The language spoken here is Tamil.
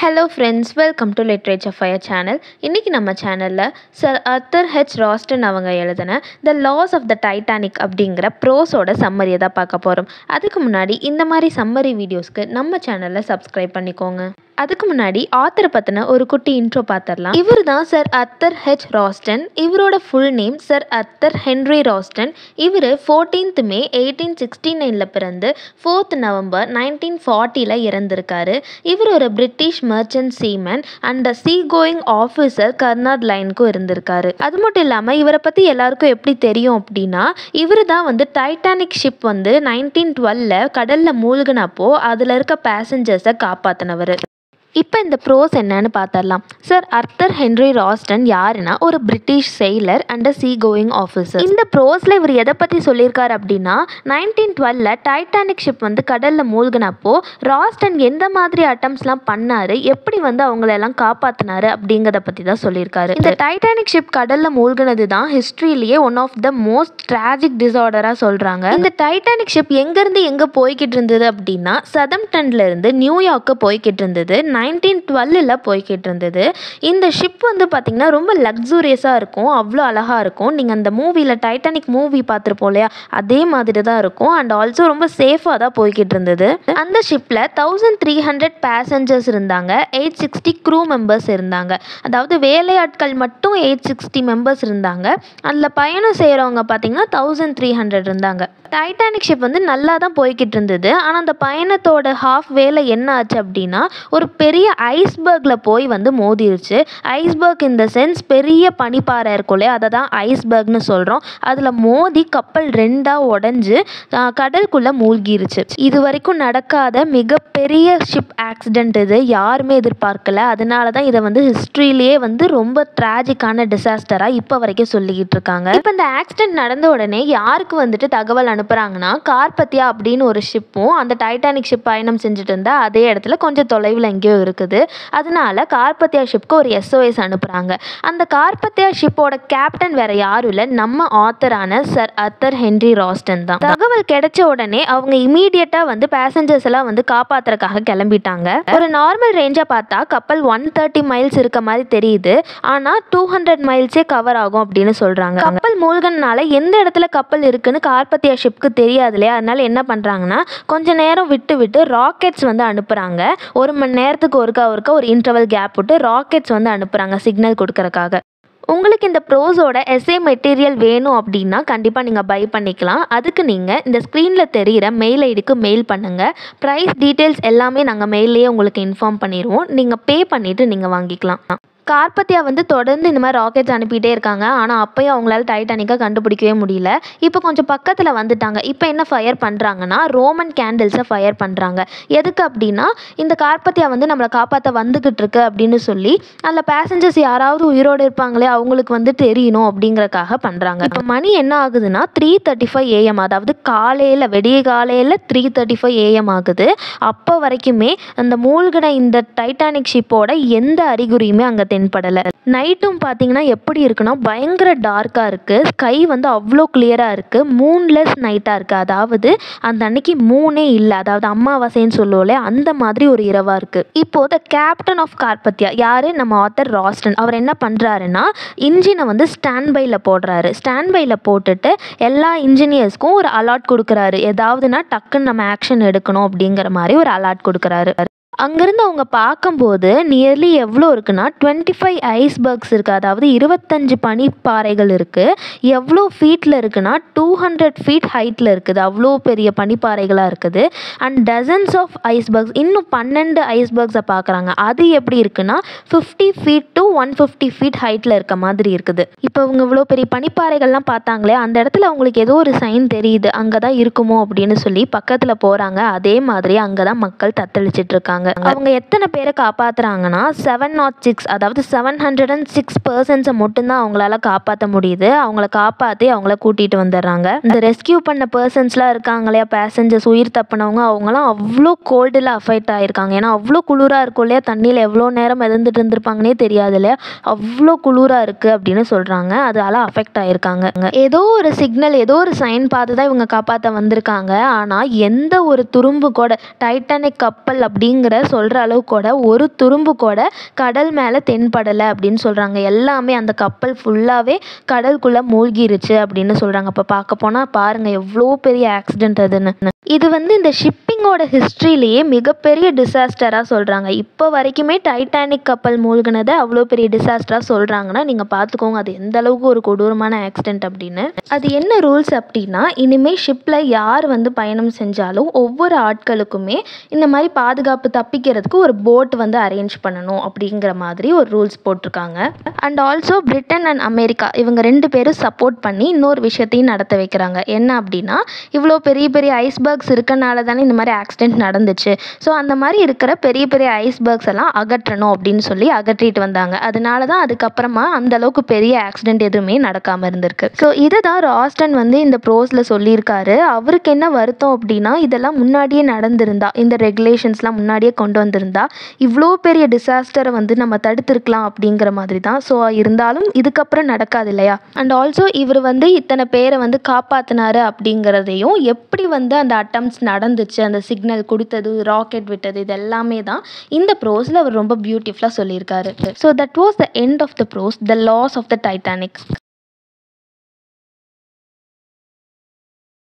Hello friends, welcome to literature fire channel. இன்றைக்கி நம்ம சேனலில் சர் ஆர்தர் ஹெச் ராஸ்டன் அவங்க எழுதின த லாஸ் ஆஃப் த டைட்டானிக் அப்படிங்கிற ப்ரோஸோட சம்மரியை தான் பார்க்க போகிறோம். அதுக்கு முன்னாடி இந்த மாதிரி சம்மரி வீடியோஸ்க்கு நம்ம சேனலில் சப்ஸ்கிரைப் பண்ணிக்கோங்க. அதுக்கு முன்னாடி ஆத்தரை பற்றின ஒரு குட்டி இன்ட்ரோ பார்த்துடலாம். இவர் தான் சர் ஆர்தர் ஹெச் ராஸ்டன். இவரோட full name sir Arthur Henry Roston. இவர் 14th May 1869 பிறந்து 4th November 1940 இறந்திருக்காரு. இவர் ஒரு British merchant seaman and sea going officer கர்னாட் லைனுக்கும் இருந்திருக்காரு. அது மட்டும் இல்லாமல் இவரை பற்றி எல்லாருக்கும் எப்படி தெரியும் அப்படின்னா, இவர் தான் டைட்டானிக் ஷிப் 1912 கடலில் மூழ்கினப்போ அதில் இருக்க பேசஞ்சர்ஸை காப்பாற்றினவர். இப்போ இந்த ப்ரோஸ் என்னன்னு பார்த்துடலாம். சர் ஆர்தர் ஹென்ரி ராஸ்டன் யாருன்னா ஒரு British sailor and sea going officer. இந்த ப்ரோஸில் இவர் எதை பற்றி சொல்லியிருக்காரு அப்படின்னா, 1912 டைட்டானிக் ஷிப் கடலில் மூழ்கினப்போ ராஸ்டன் எந்த மாதிரி அட்டம்ஸ்லாம் பண்ணார், எப்படி அவங்களெல்லாம் காப்பாற்றினாரு அப்படிங்கிறத பற்றி தான் சொல்லியிருக்காரு. இந்த டைட்டானிக் ஷிப் கடலில் மூழ்கினது தான் ஹிஸ்ட்ரியிலேயே one of the most tragic டிசார்டராக சொல்கிறாங்க. இந்த டைட்டானிக் ஷிப் எங்கேருந்து எங்கே போய்கிட்டு இருந்தது அப்படின்னா, சதம்டன்லேருந்து நியூயார்க்கு போய்கிட்டு இருந்தது. 1912 போய்கிட்டு இருந்தது. இந்த ஷிப் பார்த்திங்கன்னா ரொம்ப லக்ஸூரியஸாக இருக்கும், அவ்வளோ அழகாக இருக்கும். நீங்கள் அந்த மூவியில் டைட்டானிக் மூவி பார்த்துருப்போம் இல்லையா, அதே மாதிரி தான் இருக்கும். அண்ட் ஆல்சோ ரொம்ப சேஃபாக தான் போய்கிட்டு இருந்தது. அந்த ஷிப்பில் 1300 பேசஞ்சர்ஸ் இருந்தாங்க, 860 க்ரூ மெம்பர்ஸ் இருந்தாங்க. அதாவது வேலையாட்கள் மட்டும் 860 மெம்பர்ஸ் இருந்தாங்க. அதில் பயணம் செய்கிறவங்க பார்த்திங்கன்னா 1300 இருந்தாங்க. டைட்டானிக் ஷிப் நல்லா தான் போய்கிட்டு இருந்தது. ஆனால் அந்த பயணத்தோட ஹாஃப் வேலை என்ன ஆச்சு அப்படின்னா, ஒரு பெரிய ஐஸ்பர்கில் போய் மோதிருச்சு. ஐஸ்பர்க் இந்த சென்ஸ் பெரிய பனிப்பாறை இருக்கும் இல்லையா, அதை தான் ஐஸ்பர்க்னு சொல்கிறோம். அதில் மோதி கப்பல் 2ஆக உடஞ்சி கடலுக்குள்ளே மூழ்கிருச்சு. இது வரைக்கும் நடக்காத மிகப்பெரிய ஷிப் ஆக்சிடென்ட் இது. யாருமே எதிர்பார்க்கல. அதனால தான் இதை ஹிஸ்ட்ரியிலேயே ரொம்ப ட்ராஜிக்கான டிசாஸ்டராக இப்போ வரைக்கும் சொல்லிக்கிட்டு இருக்காங்க. இப்போ இந்த ஆக்சிடென்ட் நடந்த உடனே யாருக்கு தகவல் அனுப்புகிறாங்கன்னா, கார்பத்தியா அப்படின்னு ஒரு ஷிப்பும் அந்த டைட்டானிக் ஷிப் பயணம் செஞ்சுட்டு இருந்தால் அதே இடத்துல கொஞ்சம் தொலைவில் எங்கேயோ இருக்குது. அதனால கார்பத்தியா ஷிப்க்கு ஒரு SOS அனுப்புகிறாங்க. அந்த கார்பத்தியா ஷிப்போட கேப்டன் வேற யாரும் இல்லை, நம்ம ஆத்தரான சர் ஆர்தர் ஹென்ரி ராஸ்டன் தான். தகவல் கிடைச்ச உடனே அவங்க இமீடியட்டாக பேசஞ்சர்ஸ் எல்லாம் காப்பாற்றுறதுக்காக கிளம்பிட்டாங்க. ஒரு நார்மல் ரேஞ்சாக பார்த்தா கப்பல் 130 மைல்ஸ் இருக்க மாதிரி தெரியுது. ஆனால் 200 மைல்ஸே கவர் ஆகும் அப்படின்னு சொல்கிறாங்க. கப்பல் மூழ்கினால எந்த இடத்துல கப்பல் இருக்குன்னு கார்பத்தியா ஷிப்க்கு தெரியாது இல்லையா, அதனால என்ன பண்ணுறாங்கன்னா, கொஞ்ச நேரம் விட்டு ராக்கெட்ஸ் அனுப்புகிறாங்க. 1 மணி நேரத்துக்கு ஒருக்கா ஒரு இன்டர்வல் கேப் விட்டு ராக்கெட்ஸ் அனுப்புகிறாங்க சிக்னல் கொடுக்கறக்காக. உங்களுக்கு இந்த ப்ரோஸோட எஸ்ஏ மெட்டீரியல் வேணும் அப்படின்னா கண்டிப்பாக நீங்கள் பை பண்ணிக்கலாம். அதுக்கு நீங்கள் இந்த ஸ்க்ரீனில் தெரிகிற மெயில் ஐடிக்கு மெயில் பண்ணுங்கள். ப்ரைஸ் டீட்டெயில்ஸ் எல்லாமே நாங்கள் மெயிலேயே உங்களுக்கு இன்ஃபார்ம் பண்ணிடுவோம். நீங்கள் பே பண்ணிவிட்டு நீங்கள் வாங்கிக்கலாம். கார்பத்தியா தொடர்ந்து இந்த மாதிரி ராக்கெட்ஸ் அனுப்பிட்டே இருக்காங்க. ஆனால் அப்போயும் அவங்களால டைட்டானிக்கை கண்டுபிடிக்கவே முடியல. இப்போ கொஞ்சம் பக்கத்தில் வந்துட்டாங்க. இப்போ என்ன ஃபயர் பண்ணுறாங்கன்னா, ரோமன் கேண்டில்ஸை ஃபயர் பண்ணுறாங்க. எதுக்கு அப்படின்னா, இந்த கார்பத்தியா நம்மளை காப்பாற்ற வந்துக்கிட்டு இருக்கு அப்படின்னு சொல்லி அதில் பேசஞ்சர்ஸ் யாராவது உயிரோடு இருப்பாங்களே அவங்களுக்கு தெரியணும் அப்படிங்கிறக்காக பண்ணுறாங்க. இப்போ மணி என்ன ஆகுதுன்னா 3:35 AM, அதாவது காலையில் விடிய காலையில் 3:35 AM ஆகுது. அப்போ வரைக்குமே அந்த மூழ்கின இந்த டைட்டானிக் ஷிப்போட எந்த அறிகுறியுமே அங்கே தென்படலை. நைட்டும் பார்த்தீங்கன்னா எப்படி இருக்குன்னா பயங்கர டார்க்காக இருக்குது. ஸ்கை அவ்வளோ கிளியராக இருக்குது. மூன்லெஸ் நைட்டாக இருக்குது. அதாவது அந்த அன்னைக்கு மூனே இல்லை, அதாவது அமாவாசைன்னு சொல்லுவோம்ல, அந்த மாதிரி ஒரு இரவாக இருக்குது. இப்போது த கேப்டன் ஆஃப் கார்பத்தியா யார், நம்ம ஆர்தர் ராஸ்டன். அவர் என்ன பண்ணுறாருன்னா, இன்ஜினை ஸ்டாண்ட் பையில் போடுறாரு. ஸ்டாண்ட் பையில் போட்டுட்டு எல்லா இன்ஜினியர்ஸ்க்கும் ஒரு அலாட் கொடுக்குறாரு. ஏதாவதுனா டக்குன்னு நம்ம ஆக்ஷன் எடுக்கணும் அப்படிங்கிற மாதிரி ஒரு அலாட் கொடுக்குறாரு. அங்கேருந்து அவங்க பார்க்கும்போது நியர்லி எவ்வளோ இருக்குன்னா 25 ஐஸ்பர்க்ஸ் இருக்குது. அதாவது 25 பனிப்பாறைகள் இருக்குது. எவ்வளோ ஃபீட்டில் இருக்குன்னா 200 feet ஹைட்டில் இருக்குது. அவ்வளோ பெரிய பனிப்பாறைகளாக இருக்குது. அண்ட் டசன்ஸ் ஆஃப் ஐஸ்பர்க்ஸ், இன்னும் 12 ஐஸ்பர்க்ஸை பார்க்குறாங்க. அது எப்படி இருக்குன்னா 50 feet to 150 feet ஹைட்டில் இருக்க மாதிரி இருக்குது. இப்போ அவங்க இவ்வளோ பெரிய பனிப்பாறைகள்லாம் பார்த்தாங்களே, அந்த இடத்துல அவங்களுக்கு ஏதோ ஒரு சைன் தெரியுது, அங்கே தான் இருக்குமோ அப்படின்னு சொல்லி பக்கத்தில் போகிறாங்க. அதே மாதிரி அங்கே தான் மக்கள் தத்தளிச்சிட்டு இருக்காங்க. அவங்க எத்தனை பேரை காப்பாத்துறாங்கன்னா 706, அதாவது 706 பர்சன்ஸை மட்டும்தான் அவங்களால காப்பாற்ற முடியுது. அவங்கள காப்பாற்றி அவங்கள கூட்டிகிட்டு வந்துடுறாங்க. இந்த ரெஸ்கியூ பண்ண பர்சன்ஸ்லாம் இருக்காங்க இல்லையா, பேசஞ்சர்ஸ் உயிர் தப்பினவங்க, அவங்களாம் அவ்வளோ கோல்டில் அஃபெக்ட் ஆகிருக்காங்க. ஏன்னா அவ்வளோ குளிராக இருக்கும் இல்லையா, தண்ணியில் எவ்வளோ நேரம் இருந்துட்டு இருந்திருப்பாங்கன்னே தெரியாது இல்லையா, அவ்வளோ குளிராக இருக்குது அப்படின்னு சொல்கிறாங்க. அதால் அஃபெக்ட் ஆகிருக்காங்க. ஏதோ ஒரு சிக்னல், ஏதோ ஒரு சைன் பார்த்து தான் இவங்க காப்பாற்ற வந்திருக்காங்க. ஆனால் எந்த ஒரு துரும்பு கூட டைட்டானிக் கப்பல் அப்படிங்கிற கூட சொல்கிற அளவுக்கு கூட ஒரு துரும்பு கூட கடல் மேலே தென்படலை அப்படின்னு சொல்கிறாங்க. எல்லாமே அந்த கப்பல் ஃபுல்லாகவே கடலுக்குள்ளே மூழ்கிருச்சு அப்படின்னு சொல்கிறாங்க. அப்போ பார்க்க போனால் பாருங்கள் எவ்வளோ பெரிய ஆக்சிடெண்ட் அதுன்னு. இது இந்த ஷிப்பிங்கோட ஹிஸ்ட்ரியிலேயே மிகப்பெரிய டிசாஸ்டராக சொல்கிறாங்க. இப்போ வரைக்குமே டைட்டானிக் கப்பல் மூழ்கினதை அவ்வளோ பெரிய டிசாஸ்டராக சொல்கிறாங்கன்னா நீங்கள் பார்த்துக்கோங்க அது எந்த அளவுக்கு ஒரு கொடூரமான ஆக்சிடெண்ட் அப்படின்னு. அது என்ன ரூல்ஸ் அப்படின்னா, இனிமேல் ஷிப்பில் யார் பயணம் செஞ்சாலும் ஒவ்வொரு ஆட்களுக்குமே இந்த மாதிரி பாதுகாப்பு தப்பிக்கிறதுக்கு ஒரு போட் அரேஞ்ச் பண்ணணும் அப்படிங்கிற மாதிரி ஒரு ரூல்ஸ் போட்டிருக்காங்க. And also Britain and America இவங்க 2 பேரும் சப்போர்ட் பண்ணி இன்னொரு விஷயத்தையும் நடத்த வைக்கிறாங்க. என்ன அப்படின்னா, இவ்வளோ பெரிய பெரிய ஐஸ்பர்க்ஸ் இருக்கனால தானே இந்த மாதிரி ஆக்சிடெண்ட் நடந்துச்சு. ஸோ அந்த மாதிரி இருக்கிற பெரிய பெரிய ஐஸ்பர்க்ஸ் எல்லாம் அகற்றணும் அப்படின்னு சொல்லி அகற்றிட்டு வந்தாங்க. அதனால தான் அதுக்கப்புறமா அந்த அளவுக்கு பெரிய ஆக்சிடெண்ட் எதுவுமே நடக்காமல் இருந்திருக்கு. ஸோ இதை தான் ராஸ்டன் இந்த ப்ரோஸில் சொல்லியிருக்காரு. அவருக்கு என்ன வருத்தம் அப்படின்னா, இதெல்லாம் முன்னாடியே நடந்திருந்தா, இந்த ரெகுலேஷன்ஸ்லாம் முன்னாடியே கொண்டு வந்திருந்தா இவ்வளோ பெரிய டிசாஸ்டரை நம்ம தடுத்திருக்கலாம் அப்படிங்கிற மாதிரி தான். ஸோ இருந்தாலும் இதுக்கப்புறம் நடக்காது இல்லையா. அண்ட் ஆல்சோ இவர் இத்தனை பேரை காப்பாற்றினாரு அப்படிங்கிறதையும், எப்படி அந்த அட்டம்ப்ட்ஸ் நடந்துச்சு, அந்த சிக்னல் கொடுத்தது, ராக்கெட் விட்டது, இது எல்லாமே தான் இந்த ப்ரோஸில் அவர் ரொம்ப பியூட்டிஃபுல்லாக சொல்லியிருக்காரு. So that was the end of the prose, the loss of the Titanic.